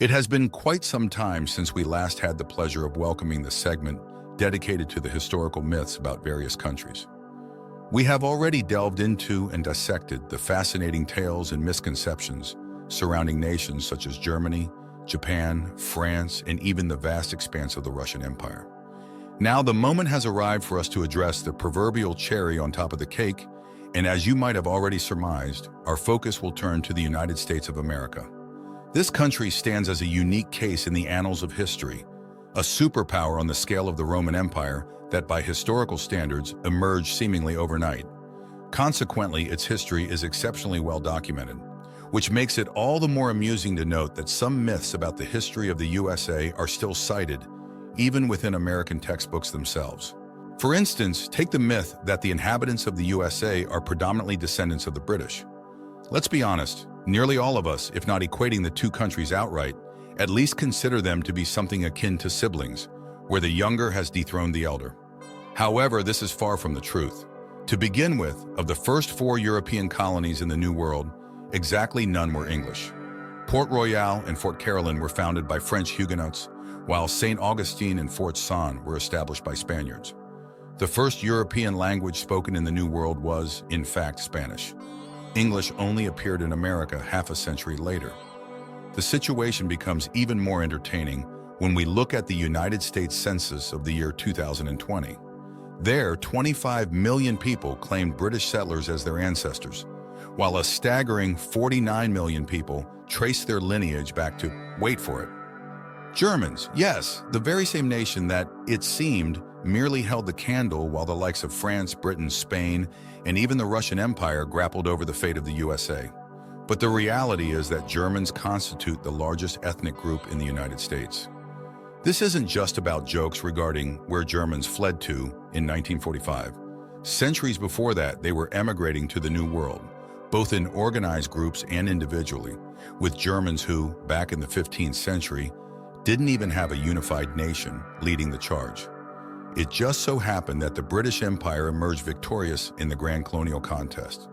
It has been quite some time since we last had the pleasure of welcoming the segment dedicated to the historical myths about various countries. We have already delved into and dissected the fascinating tales and misconceptions surrounding nations such as Germany, Japan, France, and even the vast expanse of the Russian Empire. Now the moment has arrived for us to address the proverbial cherry on top of the cake, and as you might have already surmised, our focus will turn to the United States of America. This country stands as a unique case in the annals of history, a superpower on the scale of the Roman Empire that by historical standards emerged seemingly overnight. Consequently, its history is exceptionally well documented, which makes it all the more amusing to note that some myths about the history of the USA are still cited, even within American textbooks themselves. For instance, take the myth that the inhabitants of the USA are predominantly descendants of the British. Let's be honest, nearly all of us, if not equating the two countries outright, at least consider them to be something akin to siblings, where the younger has dethroned the elder. However, this is far from the truth. To begin with, of the first 4 European colonies in the New World, exactly none were English. Port Royal and Fort Caroline were founded by French Huguenots, while St. Augustine and Fort Saint were established by Spaniards. The first European language spoken in the New World was, in fact, Spanish. English only appeared in America half a century later. The situation becomes even more entertaining when we look at the United States Census of the year 2020. There, 25 million people claimed British settlers as their ancestors, while a staggering 49 million people traced their lineage back to, wait for it, Germans. Yes, the very same nation that, it seemed, merely held the candle while the likes of France, Britain, Spain, and even the Russian Empire grappled over the fate of the USA. But the reality is that Germans constitute the largest ethnic group in the United States. This isn't just about jokes regarding where Germans fled to in 1945. Centuries before that, they were emigrating to the New World, both in organized groups and individually, with Germans who, back in the 15th century, didn't even have a unified nation leading the charge. It just so happened that the British Empire emerged victorious in the Grand Colonial Contest.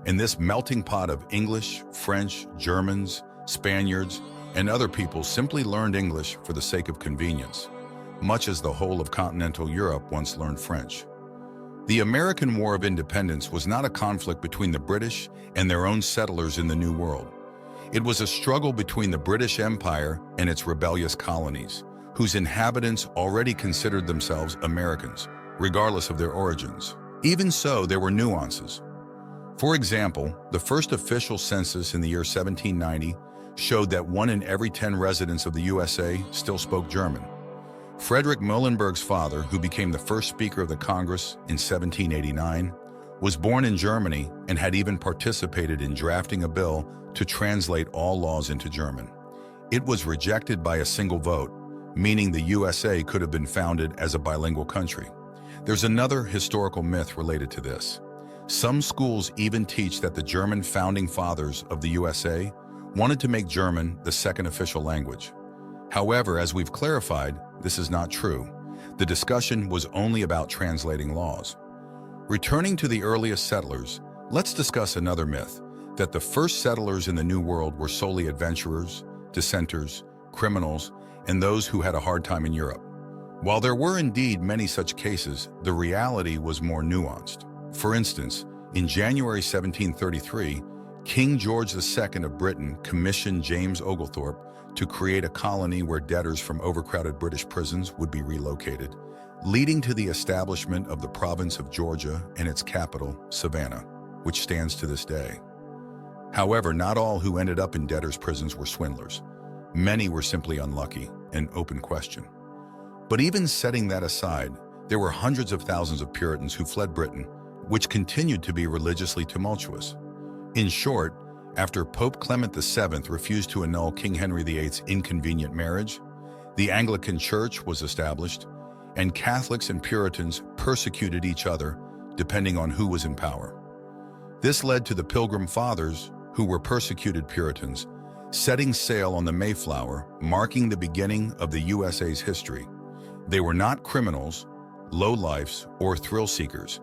And this melting pot of English, French, Germans, Spaniards, and other people simply learned English for the sake of convenience, much as the whole of continental Europe once learned French. The American War of Independence was not a conflict between the British and their own settlers in the New World. It was a struggle between the British Empire and its rebellious colonies, whose inhabitants already considered themselves Americans, regardless of their origins. Even so, there were nuances. For example, the first official census in the year 1790 showed that 1 in every 10 residents of the USA still spoke German. Frederick Muhlenberg's father, who became the first Speaker of the Congress in 1789, was born in Germany and had even participated in drafting a bill to translate all laws into German. It was rejected by a single vote, meaning the USA could have been founded as a bilingual country. There's another historical myth related to this. Some schools even teach that the German founding fathers of the USA wanted to make German the second official language. However, as we've clarified, this is not true. The discussion was only about translating laws. Returning to the earliest settlers, let's discuss another myth, that the first settlers in the New World were solely adventurers, dissenters, criminals, and those who had a hard time in Europe. While there were indeed many such cases, the reality was more nuanced. For instance, in January 1733, King George II of Britain commissioned James Oglethorpe to create a colony where debtors from overcrowded British prisons would be relocated, leading to the establishment of the province of Georgia and its capital, Savannah, which stands to this day. However, not all who ended up in debtors' prisons were swindlers. Many were simply unlucky, an open question. But even setting that aside, there were hundreds of thousands of Puritans who fled Britain, which continued to be religiously tumultuous. In short, after Pope Clement VII refused to annul King Henry VIII's inconvenient marriage, the Anglican Church was established, and Catholics and Puritans persecuted each other depending on who was in power. This led to the Pilgrim Fathers, who were persecuted Puritans, setting sail on the Mayflower, marking the beginning of the USA's history. They were not criminals, lowlifes, or thrill seekers.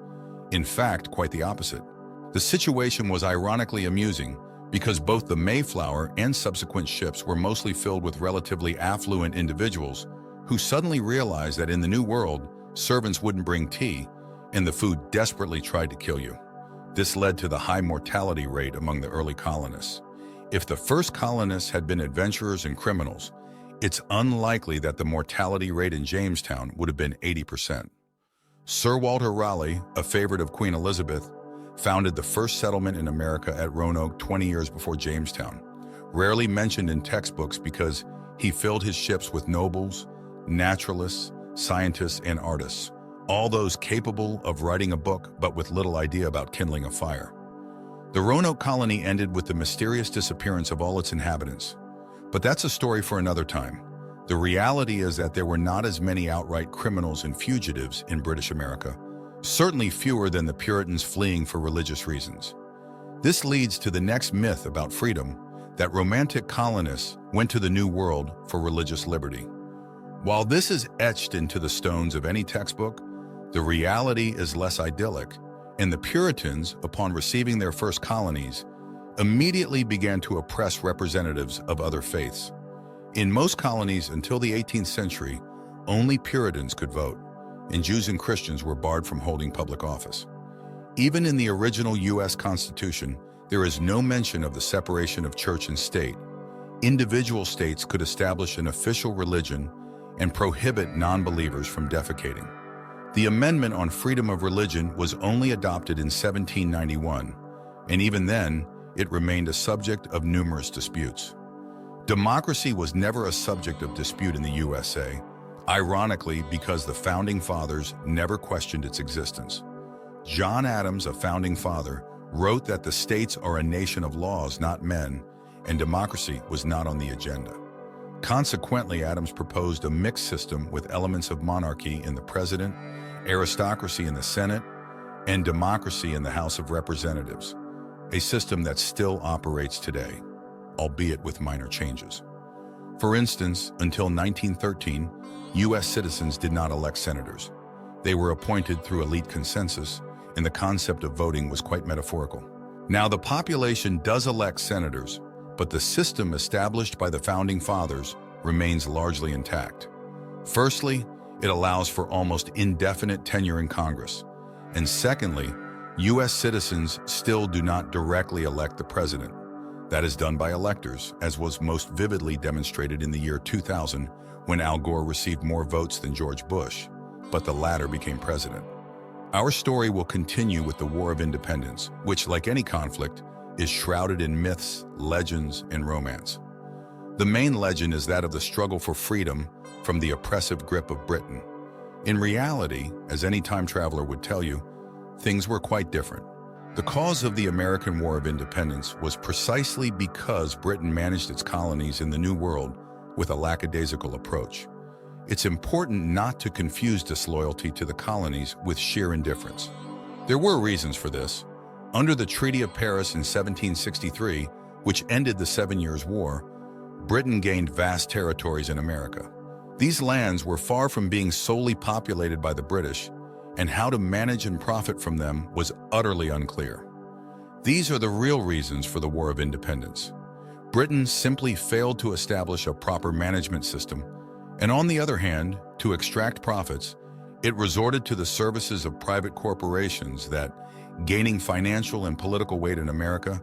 In fact, quite the opposite. The situation was ironically amusing because both the Mayflower and subsequent ships were mostly filled with relatively affluent individuals who suddenly realized that in the New World, servants wouldn't bring tea, and the food desperately tried to kill you. This led to the high mortality rate among the early colonists. If the first colonists had been adventurers and criminals, it's unlikely that the mortality rate in Jamestown would have been 80%. Sir Walter Raleigh, a favorite of Queen Elizabeth, founded the first settlement in America at Roanoke 20 years before Jamestown, rarely mentioned in textbooks because he filled his ships with nobles, naturalists, scientists, and artists, all those capable of writing a book but with little idea about kindling a fire. The Roanoke colony ended with the mysterious disappearance of all its inhabitants. But that's a story for another time. The reality is that there were not as many outright criminals and fugitives in British America, certainly fewer than the Puritans fleeing for religious reasons. This leads to the next myth about freedom, that romantic colonists went to the New World for religious liberty. While this is etched into the stones of any textbook, the reality is less idyllic, and the Puritans, upon receiving their first colonies, immediately began to oppress representatives of other faiths. In most colonies until the 18th century, only Puritans could vote, and Jews and Christians were barred from holding public office. Even in the original U.S. Constitution, there is no mention of the separation of church and state. Individual states could establish an official religion and prohibit non-believers from defecating. The Amendment on Freedom of Religion was only adopted in 1791, and even then, it remained a subject of numerous disputes. Democracy was never a subject of dispute in the USA, ironically because the Founding Fathers never questioned its existence. John Adams, a Founding Father, wrote that the states are a nation of laws, not men, and democracy was not on the agenda. Consequently, Adams proposed a mixed system with elements of monarchy in the president, aristocracy in the Senate, and democracy in the House of Representatives, a system that still operates today, albeit with minor changes. For instance, until 1913, U.S. citizens did not elect senators. They were appointed through elite consensus, and the concept of voting was quite metaphorical. Now, the population does elect senators, but the system established by the Founding Fathers remains largely intact. Firstly, it allows for almost indefinite tenure in Congress. And secondly, U.S. citizens still do not directly elect the president. That is done by electors, as was most vividly demonstrated in the year 2000 when Al Gore received more votes than George Bush, but the latter became president. Our story will continue with the War of Independence, which, like any conflict, is shrouded in myths, legends, and romance. The main legend is that of the struggle for freedom from the oppressive grip of Britain. In reality, as any time traveler would tell you, things were quite different. The cause of the American War of Independence was precisely because Britain managed its colonies in the New World with a lackadaisical approach. It's important not to confuse disloyalty to the colonies with sheer indifference. There were reasons for this. Under the Treaty of Paris in 1763, which ended the 7 Years' War, Britain gained vast territories in America. These lands were far from being solely populated by the British, and how to manage and profit from them was utterly unclear. These are the real reasons for the War of Independence. Britain simply failed to establish a proper management system, and on the other hand, to extract profits, it resorted to the services of private corporations that, gaining financial and political weight in America,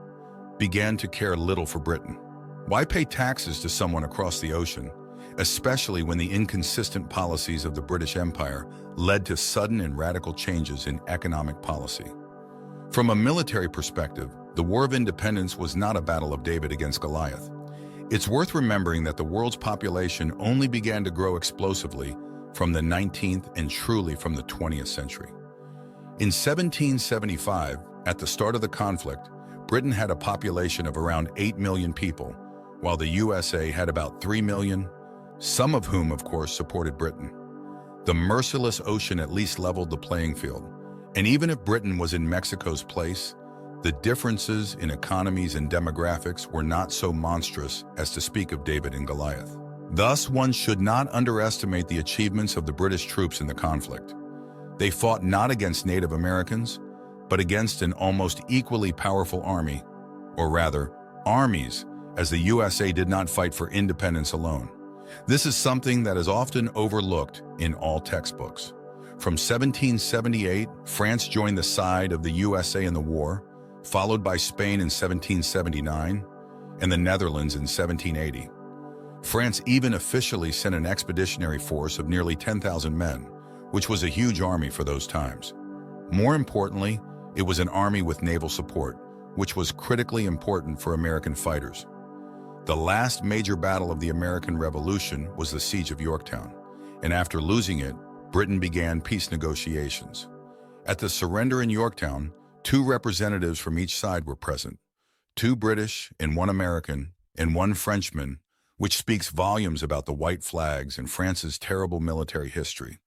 began to care little for Britain. Why pay taxes to someone across the ocean, especially when the inconsistent policies of the British Empire led to sudden and radical changes in economic policy? From a military perspective, the War of Independence was not a battle of David against Goliath. It's worth remembering that the world's population only began to grow explosively from the 19th and truly from the 20th century. In 1775, at the start of the conflict, Britain had a population of around 8 million people, while the USA had about 3 million, some of whom, of course, supported Britain. The merciless ocean at least leveled the playing field, and even if Britain was in Mexico's place, the differences in economies and demographics were not so monstrous as to speak of David and Goliath. Thus, one should not underestimate the achievements of the British troops in the conflict. They fought not against Native Americans, but against an almost equally powerful army, or rather, Armies, as the USA did not fight for independence alone. This is something that is often overlooked in all textbooks. From 1778, France joined the side of the USA in the war, followed by Spain in 1779 and the Netherlands in 1780. France even officially sent an expeditionary force of nearly 10,000 men, which was a huge army for those times. More importantly, it was an army with naval support, which was critically important for American fighters. The last major battle of the American Revolution was the Siege of Yorktown, and after losing it, Britain began peace negotiations. At the surrender in Yorktown, 2 representatives from each side were present, 2 British and 1 American and 1 Frenchman, which speaks volumes about the white flags and France's terrible military history.